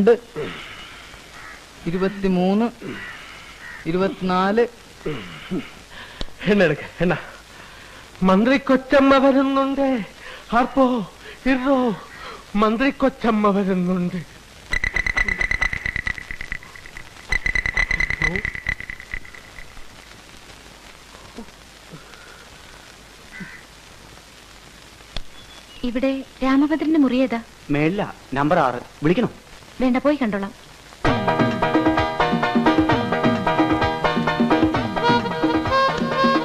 23 24 എണ്ണ മന്ത്രി കൊച്ചമ്മ വരുന്നുണ്ട്. ആർപ്പോ ഇറോ മന്ത്രി കൊച്ചമ്മ വരുന്നുണ്ട്. ഇവിടെ രാമഭദ്രന്റെ മുറി ഏതാ? മേളില നമ്പർ 6. വിളിക്കണോ? വേണ്ട, പോയി കണ്ടോളാം.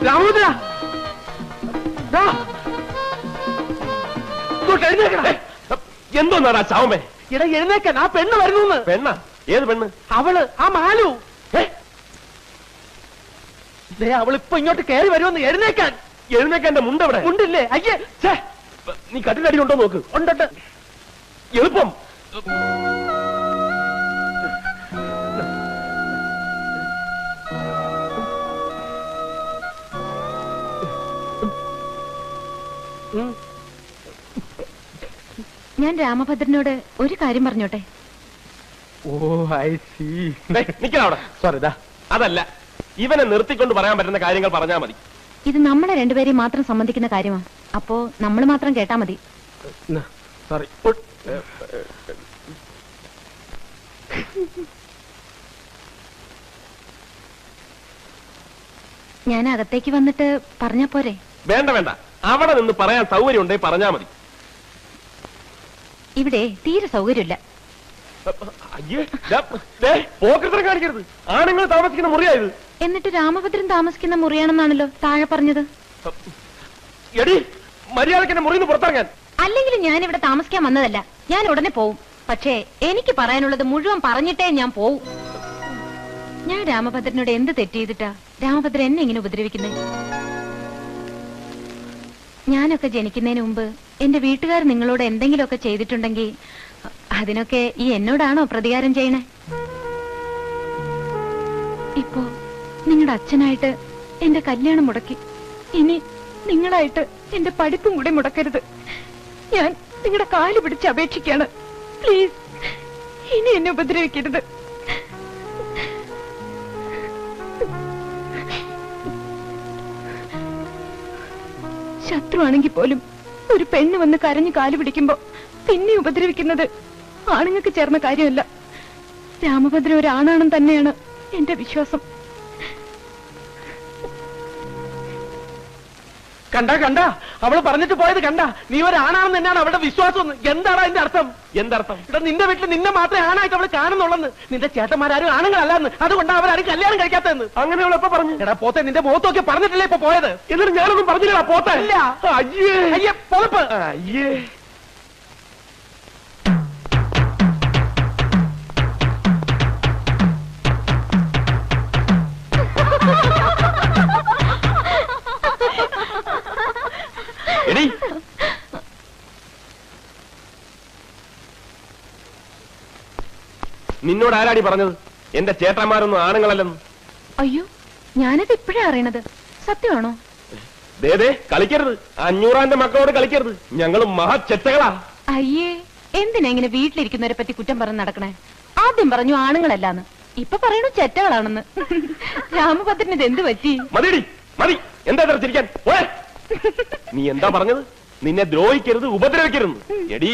രാമഭദ്ര എന്തോന്നാടാ ചാവമേ? ഇട എഴുന്നേക്കാൻ. ആ പെണ്ണ് വരുന്നു. പെണ്ണ? ഏത് പെണ്ണ്? അവള്, ആ മാലു. അവളിപ്പോ ഇങ്ങോട്ട് കയറി വരുമെന്ന്. എഴുന്നേക്കാൻ. എഴുന്നേക്കാൻ മുണ്ടവിടെ മുണ്ടില്ലേ? അയ്യേ, നീ കട്ടിലടി ഉണ്ടോ നോക്ക്. ഉണ്ടോട്ട് എളുപ്പം. ഞാൻ രാമഭദ്രനോട് ഒരു കാര്യം പറഞ്ഞോട്ടെ? ഓ, ഐ സീ. നിക്കവിടെ. സോറി, അതല്ല, ഇവനെ നിർത്തിക്കൊണ്ട് പറയാൻ പറ്റുന്ന കാര്യങ്ങൾ പറഞ്ഞാൽ മതി. ഇത് നമ്മളെ രണ്ടുപേരെയും മാത്രം സംബന്ധിക്കുന്ന കാര്യമാണ്. അപ്പോ നമ്മൾ മാത്രം കേട്ടാ മതി. സോറി. ഞാൻ അകത്തേക്ക് വന്നിട്ട് പറഞ്ഞാ പോരെ? വേണ്ട വേണ്ട, അവിടെ നിന്ന് പറയാൻ സൗകര്യം ഉണ്ടെങ്കിൽ പറഞ്ഞാ മതി. ഇവിടെ തീരെ സൗകര്യമില്ല. പോക്കറ്റിനെ കാണിക്കരുത്. ആണുങ്ങൾ താമസിക്കുന്ന മുറിയായത്. എന്നിട്ട് രാമഭദ്രൻ താമസിക്കുന്ന മുറിയാണെന്നാണല്ലോ താഴെ പറഞ്ഞത്. എടി, മര്യാദക്ക് എന്നെ മുറിന്ന് പുറത്തിറങ്ങാൻ. അല്ലെങ്കിൽ ഞാൻ ഇവിടെ താമസിക്കാൻ വന്നതല്ല. ഞാൻ ഉടനെ പോവും. പക്ഷേ എനിക്ക് പറയാനുള്ളത് മുഴുവൻ പറഞ്ഞിട്ടേ ഞാൻ പോവും. ഞാൻ രാമഭദ്രനോട് എന്ത് തെറ്റ് ചെയ്തിട്ടാ രാമഭദ്രൻ എന്നെ ഇങ്ങനെ ഉപദ്രവിക്കുന്നത്? ഞാനൊക്കെ ജനിക്കുന്നതിന് മുമ്പ് എന്റെ വീട്ടുകാർ നിങ്ങളോട് എന്തെങ്കിലുമൊക്കെ ചെയ്തിട്ടുണ്ടെങ്കിൽ അതിനൊക്കെ ഈ എന്നോടാണോ പ്രതികാരം ചെയ്യണേ? ഇപ്പോ നിങ്ങളുടെ അച്ഛനായിട്ട് എന്റെ കല്യാണം മുടക്കി. ഇനി നിങ്ങളായിട്ട് എന്റെ പഠിപ്പും കൂടെ മുടക്കരുത്. ഞാൻ നിങ്ങളുടെ കാല് പിടിച്ച് അപേക്ഷിക്കാണ്. പ്ലീസ്, ഇനി എന്നെ ഉപദ്രവിക്കരുത്. ശത്രുവാണെങ്കിൽ പോലും ഒരു പെണ്ണ് വന്ന് കരഞ്ഞു കാല് പിടിക്കുമ്പോ പിന്നെ ഉപദ്രവിക്കുന്നത് ആണുങ്ങൾക്ക് ചേർന്ന കാര്യമല്ല. രാമഭദ്രൻ ഒരാണാണെന്ന് തന്നെയാണ് എന്റെ വിശ്വാസം. കണ്ട അവള് പറഞ്ഞിട്ട് പോയത് കണ്ട. നീ ഒരാണാണെന്ന് തന്നെയാണ് അവളുടെ വിശ്വാസം. എന്താണ് അതിന്റെ അർത്ഥം? എന്തർത്ഥം? ഇവിടെ നിന്റെ വീട്ടിൽ നിന്നെ മാത്രമേ ആണായിട്ട് അവള് കാണുന്നുള്ളെന്ന്. നിന്റെ ചേട്ടന്മാരും ആണുങ്ങളല്ലെന്ന്. അതുകൊണ്ടാണ് അവരാരും കല്യാണം കഴിക്കാത്തതെന്ന്. അങ്ങനെ അവൾ എപ്പോ പറഞ്ഞു? എടാ പോത്തെ, നിന്റെ മുഖത്തൊക്കെ പറഞ്ഞിട്ടില്ലേ ഇപ്പൊ പോയത്? എന്നിട്ട് ഞാനൊന്നും പറഞ്ഞില്ല പോത്തെ. ഇല്ല. അയ്യേ അയ്യേ, പൊളപ്പ്. അയ്യേ, നിന്നോട് ആരാടി പറഞ്ഞത് എന്റെ ചേട്ടന്മാരൊന്നും ആണുങ്ങളല്ലെന്ന്? അയ്യോ, ഞാനത് ഇപ്പോഴാ അറിയണത്. സത്യമാണോ? ദേ കളിക്കരുത്. 500 മക്കളോട് കളിക്കരുത്. ഞങ്ങൾ മഹാചെറ്റകളാ. അയ്യേ, എന്തിനാ ഇങ്ങനെ വീട്ടിലിരിക്കുന്നവരെ പറ്റി കുറ്റം പറഞ്ഞ് നടക്കണേ? ആദ്യം പറഞ്ഞു ആണുങ്ങളല്ലാന്ന്, ഇപ്പൊ പറയണു ചെറ്റകളാണെന്ന്. രാമഭദ്രന് ഇത് എന്ത് പറ്റി? മതിയടി, മതി. എന്താ ചിരിക്കാൻ? നീ എന്താ പറഞ്ഞത്? നിന്നെ ദ്രോഹിക്കരുത്, ഉപദ്രവിക്കരുത്. എടി,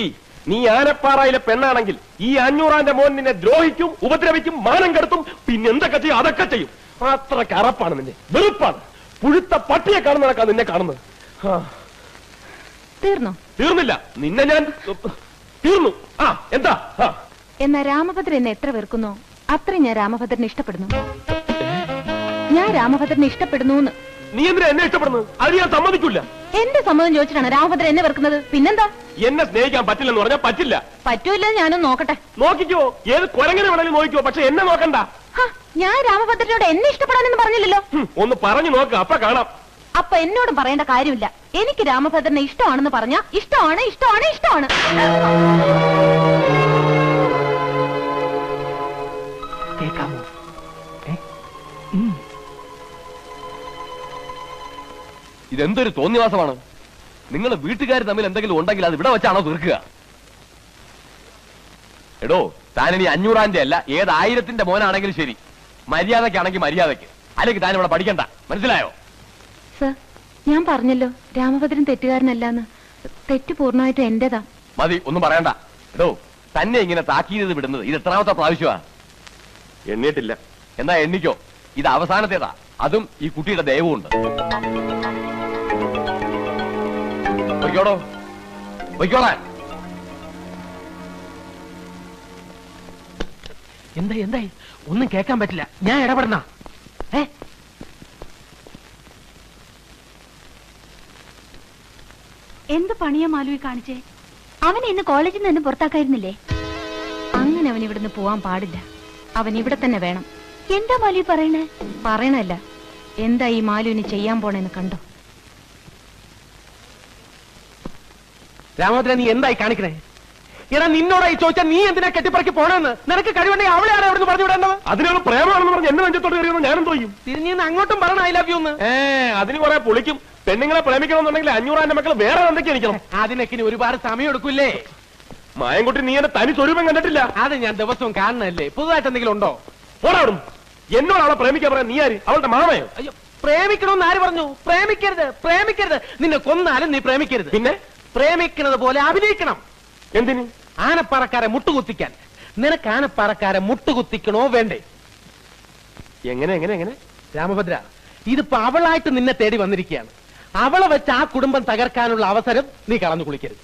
നീ ആനപ്പാറയിലെ പെണ്ണാണെങ്കിൽ ഈ 500 മോൻ നിന്നെ ദ്രോഹിക്കും, ഉപദ്രവിക്കും, മാനം കെടുത്തും, പിന്നെ എന്തൊക്കെ ചെയ്യും? അതൊക്കെ ചെയ്യും. അത്ര കറപ്പാണ് നിന്നെ. വെറുപ്പാണ്. പുഴുത്ത പട്ടിയെ കാണുന്നതൊക്കെ നിന്നെ കാണുന്നത്. തീർന്നോ? തീർന്നില്ല. നിന്നെ ഞാൻ തീർന്നു. എന്താ? എന്നാ രാമഭദ്രൻ എന്നെ എത്ര വെറുക്കുന്നോ അത്രയും ഞാൻ രാമഭദ്രനെ ഇഷ്ടപ്പെടുന്നു. ഞാൻ രാമഭദ്രനെ ഇഷ്ടപ്പെടുന്നു. നീ എന്തിനാ എന്നെ ഇഷ്ടപ്പെടുന്നത്? അത് ഞാൻ സമ്മതിക്കില്ല. എന്റെ സമ്മതം ചോദിച്ചിട്ടാണ് രാമഭദ്രൻ എന്നെ വെറുക്കുന്നത്. പിന്നെന്താ? എന്നെ സ്നേഹിക്കാൻ പറ്റില്ലെന്ന് പറഞ്ഞാൽ പറ്റില്ല. പറ്റൂല്ലെന്ന് ഞാനൊന്ന് നോക്കട്ടെ. നോക്കിക്കോ, ഏത് കുരങ്ങനെ വേണമെങ്കിലും നോക്കിക്കോ, പക്ഷെ എന്നെ നോക്കണ്ട. ഞാൻ രാമഭദ്രനോട് എന്നെ ഇഷ്ടപ്പെടാനെന്ന് പറഞ്ഞില്ലല്ലോ. ഒന്ന് പറഞ്ഞു നോക്ക്, അപ്പൊ കാണാം. അപ്പൊ എന്നോടും പറയേണ്ട കാര്യമില്ല. എനിക്ക് രാമഭദ്രനെ ഇഷ്ടമാണെന്ന് പറഞ്ഞാ ഇഷ്ടമാണ്, ഇഷ്ടമാണ്, ഇഷ്ടമാണ്. കേൾക്കാമോ? ഇതെന്തൊരു തോന്നിവാസമാണ്. നിങ്ങൾ വീട്ടുകാർ തമ്മിൽ എന്തെങ്കിലും ഉണ്ടെങ്കിൽ അത് ഇവിടെ വെച്ചാണോ തീർക്കുക? എടോ താനിനി 500-ന്റെ അല്ല ഏത് 1000-ന്റെ മോനാണെങ്കിലും ശരി, മര്യാദക്കാണെങ്കിൽ മര്യാദക്ക്, അല്ലെങ്കിൽ താൻ ഇവിടെ പഠിക്കണ്ട. മനസ്സിലായോ? സർ, ഞാൻ പറഞ്ഞല്ലോ രാമഭദ്രൻ തെറ്റുകാരനല്ലാന്ന്. തെറ്റ് പൂർണ്ണമായിട്ടും എന്റേതാ. മതി, ഒന്നും പറയണ്ട. എടോ തന്നെ ഇങ്ങനെ താക്കീത് വിടുന്നത് ഇത് എത്രാമത്തെ പ്രാവശ്യമാ? എണ്ണിയിട്ടില്ല. എന്നാ എണ്ണിക്കോ, ഇത് അവസാനത്തേതാ. അതും ഈ കുട്ടിയുടെ ദയവുമുണ്ട്. പൊയ്ക്കോടോ, പൊയ്ക്കോളാൻ. എന്തായി? ഒന്നും കേൾക്കാൻ പറ്റില്ല. ഞാൻ ഇടപെടണ? എന്ത് പണിയാ മാലുവി കാണിച്ചേ? അവൻ ഇന്ന് കോളേജിൽ നിന്ന് പുറത്താക്കായിരുന്നില്ലേ? അങ്ങനെ അവൻ ഇവിടുന്ന് പോവാൻ പാടില്ല. അവൻ ഇവിടെ തന്നെ വേണം. എന്താ മാലുവി പറയണേ? പറയണല്ല, എന്താ ഈ മാലുവിന് ചെയ്യാൻ പോണെന്ന് കണ്ടോ? രാമഭദ്രൻ, നീ എന്തായി കാണിക്കണേ? എടാ, നിന്നോടായി ചോദിച്ചാൽ നീ എന്തിനാ കെട്ടിപ്പറക്കി പോണെന്ന്? നിനക്ക് കഴിവുണ്ടെങ്കിൽ അവളെയാണ് അവിടെ പറഞ്ഞ് വിടേണ്ടത്. അതിനുള്ള പ്രേമാണെന്ന് പറഞ്ഞ് എന്നെ നെഞ്ചത്തോട്ട് കയറിയെന്ന് ഞാനും തോന്നും. തിരിഞ്ഞ് അങ്ങോട്ടും പറയണം ഐ ലവ് യു എന്ന്. അതിന് കുറെ പൊളിക്കും. പെണ്ണുങ്ങളെ പ്രേമിക്കണമെന്നുണ്ടെങ്കിൽ 500-ന്റെ മക്കൾ വേറെ എന്തൊക്കെ ഇരിക്കണം. അതിനൊക്കെ ഇനി ഒരുപാട് സമയം എടുക്കൂല്ലേ? മായൻകുട്ടി, നീ എന്റെ തനി സ്വരൂപം കണ്ടിട്ടില്ല. അത് ഞാൻ ദിവസവും കാണണല്ലേ. പുതുതായിട്ട് എന്തെങ്കിലും ഉണ്ടോ? പോടാടും. എന്നോട് അവളെ പ്രേമിക്കാൻ പറയാൻ നീ ആര്? അവളുടെ മാമയോ? അയ്യോ, പ്രേമിക്കണമെന്ന് ആര് പറഞ്ഞു? പ്രേമിക്കരുത്. നിന്നെ കൊന്നാലും നീ പ്രേമിക്കരുത്. പിന്നെ പ്രേമിക്കുന്നത് പോലെ അഭിനയിക്കണം. എന്തിന്? ആനപ്പാറക്കാരെ മുട്ടുകുത്തിക്കാൻ. നിനക്ക് ആനപ്പാറക്കാരെ മുട്ടുകുത്തിക്കണോ വേണ്ടേ? എങ്ങനെ? രാമഭദ്ര, ഇതിപ്പോ അവളായിട്ട് നിന്നെ തേടി വന്നിരിക്കുകയാണ്. അവളെ വെച്ച് ആ കുടുംബം തകർക്കാനുള്ള അവസരം നീ കളഞ്ഞു കുളിക്കരുത്.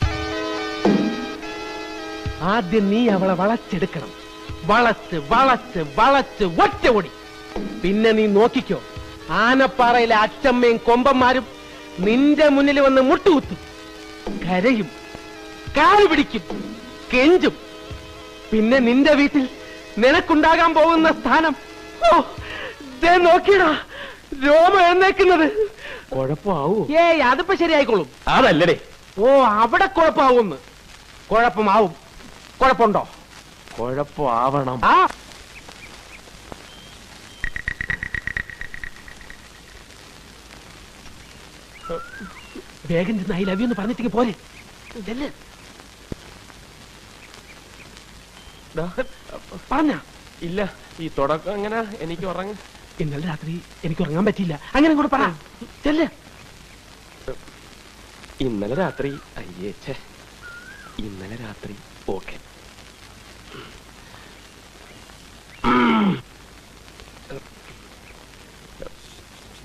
ആദ്യം നീ അവളെ വളച്ചെടുക്കണം. വളച്ച് ഒറ്റ ഓടി. പിന്നെ നീ നോക്കിക്കോ, ആനപ്പാറയിലെ അച്ചമ്മയും കൊമ്പന്മാരും നിന്റെ മുന്നിൽ വന്ന് മുട്ടുകുത്തും, കരയും, കാല് പിടിക്കും, കെഞ്ചും. പിന്നെ നിന്റെ വീട്ടിൽ നിനക്കുണ്ടാകാൻ പോകുന്ന സ്ഥാനം, ഓ ദേ നോക്കിയടാ, രോമം എഴുന്നേക്കുന്നത്. കുഴപ്പമാവൂ? അതിപ്പോ ശരിയായിക്കോളും. അതല്ലേ. ഓ, അവിടെ കുഴപ്പമാവുമെന്ന്. കുഴപ്പമാവും. കുഴപ്പമുണ്ടോ? കുഴപ്പമാവണം. ആ, വേഗം ചെന്ന് ഐ ലവ് യു എന്ന് പറഞ്ഞിട്ടേക്ക് പോരെ. പറഞ്ഞ ഇല്ല, ഈ തുടക്കം എങ്ങനെ? എനിക്ക് ഉറങ്ങ. ഇന്നലെ രാത്രി എനിക്ക് ഉറങ്ങാൻ പറ്റിയില്ല. അങ്ങനെ കൂടെ പറ. ചെല്ല്. ഇന്നലെ രാത്രി അയ്യേച്ചേ, ഇന്നലെ രാത്രി ഓക്കെ.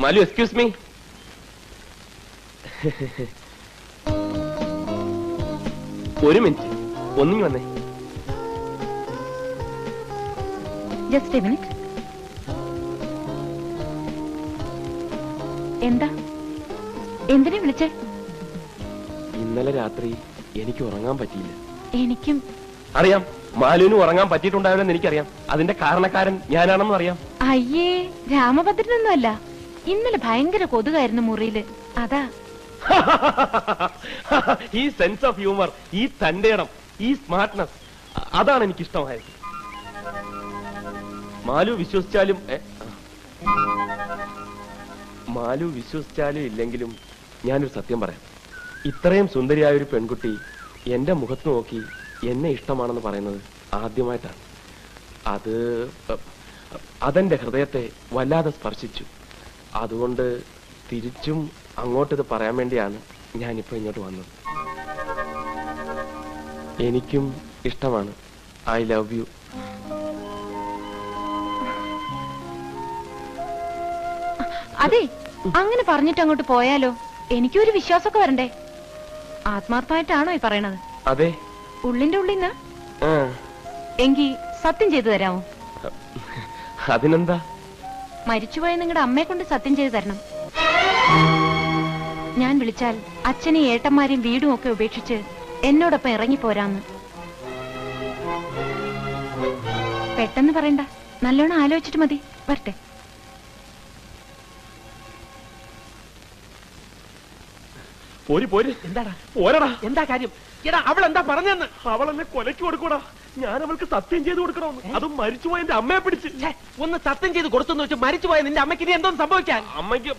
Malu, excuse me. ഒരു മിനിറ്റ്, ഒന്നിങ്ങി വന്നേ. Just A minute. എന്താ? എന്തിനാ വിളിച്ചേ? ഇന്നലെ രാത്രി എനിക്ക് ഉറങ്ങാൻ പറ്റിയില്ല. എനിക്കും അറിയാം. മാലുവിന് ഉറങ്ങാൻ പറ്റിയിട്ടുണ്ടാവില്ലെന്ന് എനിക്കറിയാം. അതിന്റെ കാരണക്കാരൻ ഞാനാണെന്ന് അറിയാം. അയ്യേ, രാമഭദ്രനൊന്നും അല്ല. ഇന്നലെ ഭയങ്കര കൊതുകായിരുന്നു മുറിയില്, അതാ. ഈ സെൻസ് ഓഫ് ഹ്യൂമർ, ഈ തന്റേടം, ഈ സ്മാർട്ട്നെസ്, അതാണ് എനിക്ക് ഇഷ്ടമായത്. മാലു വിശ്വസിച്ചാലും ഇല്ലെങ്കിലും ഞാനൊരു സത്യം പറയാം. ഇത്രയും സുന്ദരിയായ ഒരു പെൺകുട്ടി എന്റെ മുഖത്ത് നോക്കി എന്നെ ഇഷ്ടമാണെന്ന് പറയുന്നത് ആദ്യമായിട്ടാണ്. അതെന്റെ ഹൃദയത്തെ വല്ലാതെ സ്പർശിച്ചു. അതുകൊണ്ട് തിരിച്ചും അങ്ങോട്ടിത് പറയാൻ വേണ്ടിയാണ് ഞാനിപ്പോ ഇങ്ങോട്ട് വന്നത്. എനിക്കും ഇഷ്ടമാണ്. I love you. അതെ, അങ്ങനെ പറഞ്ഞിട്ട് അങ്ങോട്ട് പോയാലോ? എനിക്കൊരു വിശ്വാസമൊക്കെ വരണ്ടേ. ആത്മാർത്ഥമായിട്ടാണോ ഈ പറയണത്? അതെ, ഉള്ളിന്റെ ഉള്ളിന്ന്. എങ്കി സത്യം ചെയ്തു തരാമോ? അതിനെന്താ? മരിച്ചുപോയ നിങ്ങളുടെ അമ്മയെ കൊണ്ട് സത്യം ചെയ്തു തരണം. ഞാൻ വിളിച്ചാൽ അച്ഛനെയും ഏട്ടന്മാരെയും വീടും ഒക്കെ ഉപേക്ഷിച്ച് എന്നോടൊപ്പം ഇറങ്ങിപ്പോരാന്ന്. പെട്ടെന്ന് പറയണ്ട, നല്ലോണം ആലോചിച്ചിട്ട് മതി. വരട്ടെ. എന്താടാ? പോരടാ. എന്താ കാര്യം? എടാ, അവൾ എന്താ പറഞ്ഞെന്ന്? അവളെന്നെ കൊലയ്ക്ക് കൊടുക്കൂടാ. ഞാൻ അവൾക്ക് സത്യം ചെയ്ത് കൊടുക്കണമെന്ന്, അതും മരിച്ചുപോയ എന്റെ അമ്മയെ പിടിച്ച്. ഒന്ന് സത്യം ചെയ്ത് കൊടുത്തെന്ന് വെച്ച് മരിച്ചുപോയ നിന്റെ അമ്മയ്ക്ക് ഇനി എന്തോന്ന് സംഭവിക്കാൻ? അമ്മയ്ക്ക്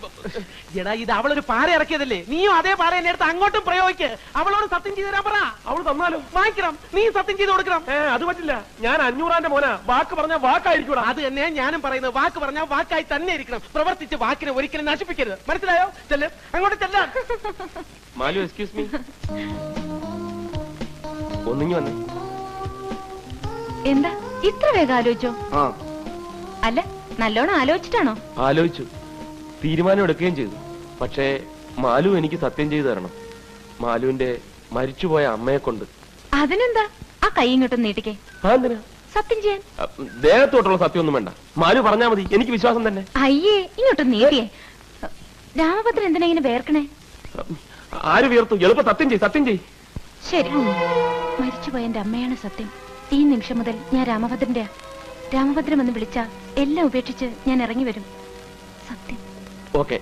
എടാ, ഇത് അവളൊരു പാറ ഇറക്കിയതല്ലേ, നീയും അതേ പാറ എന്നെ എടുത്ത് അങ്ങോട്ടും പ്രയോഗിക്ക്. അവളോട് സത്യം ചെയ്ത് തരാൻ പറ. അവൾ തന്നാലും വാങ്ങിക്കണം, നീ സത്യം ചെയ്ത് കൊടുക്കണം. അത് പറ്റില്ല, ഞാൻ 500 മോനാ, വാക്ക് പറഞ്ഞ വാക്കായിരിക്കും. അത് തന്നെ ഞാനും പറയുന്നത്, വാക്ക് പറഞ്ഞാൽ വാക്കായി തന്നെ ഇരിക്കണം. പ്രവർത്തിച്ച് വാക്കിനെ ഒരിക്കലും നശിപ്പിക്കരുത്, മനസ്സിലായോ? ചെല്ല്, അങ്ങോട്ട് ചെല്ലാം. മാലു, എക്സ്ക്യൂസ് മീ, ഒന്നിങ്ങി വന്നേ. എന്താ ഇത്ര വേഗം ആലോചിച്ചോ? അല്ല, നല്ലോണം ആലോചിച്ചിട്ടാണോ? ആലോചിച്ചു, തീരുമാനം എടുക്കുകയും ചെയ്തു. പക്ഷേ മാലു എനിക്ക് സത്യം ചെയ്തു തരണം, മാലുവിന്റെ മരിച്ചുപോയ അമ്മയെ കൊണ്ട്. അതിനെന്താ, ആ കൈ ഇങ്ങോട്ടും നീട്ടിക്കേ. എന്തിനാ? സത്യം ചെയ്യാൻ. ദേഹത്തോട്ടുള്ള സത്യം ഒന്നും വേണ്ട, മാലു പറഞ്ഞാ മതി, എനിക്ക് വിശ്വാസം തന്നെ. അയ്യേ, ഇങ്ങോട്ടും നീട്ടിയേ. രാമഭദ്രൻ എന്തിനാ ഇങ്ങനെ വേർക്കണേ? ആര് വീർത്തു? എളുപ്പം സത്യം ചെയ്, സത്യം ചെയ്. ശരി, മരിച്ചുപോയ എന്റെ അമ്മയാണ് സത്യം. ഈ നിമിഷം മുതൽ ഞാൻ രാമഭദ്രന്റെ. രാമഭദ്രൻ എന്ന് വിളിച്ചാ എല്ലാം ഉപേക്ഷിച്ച് ഞാൻ ഇറങ്ങി വരും. സത്യം. ഓക്കെ.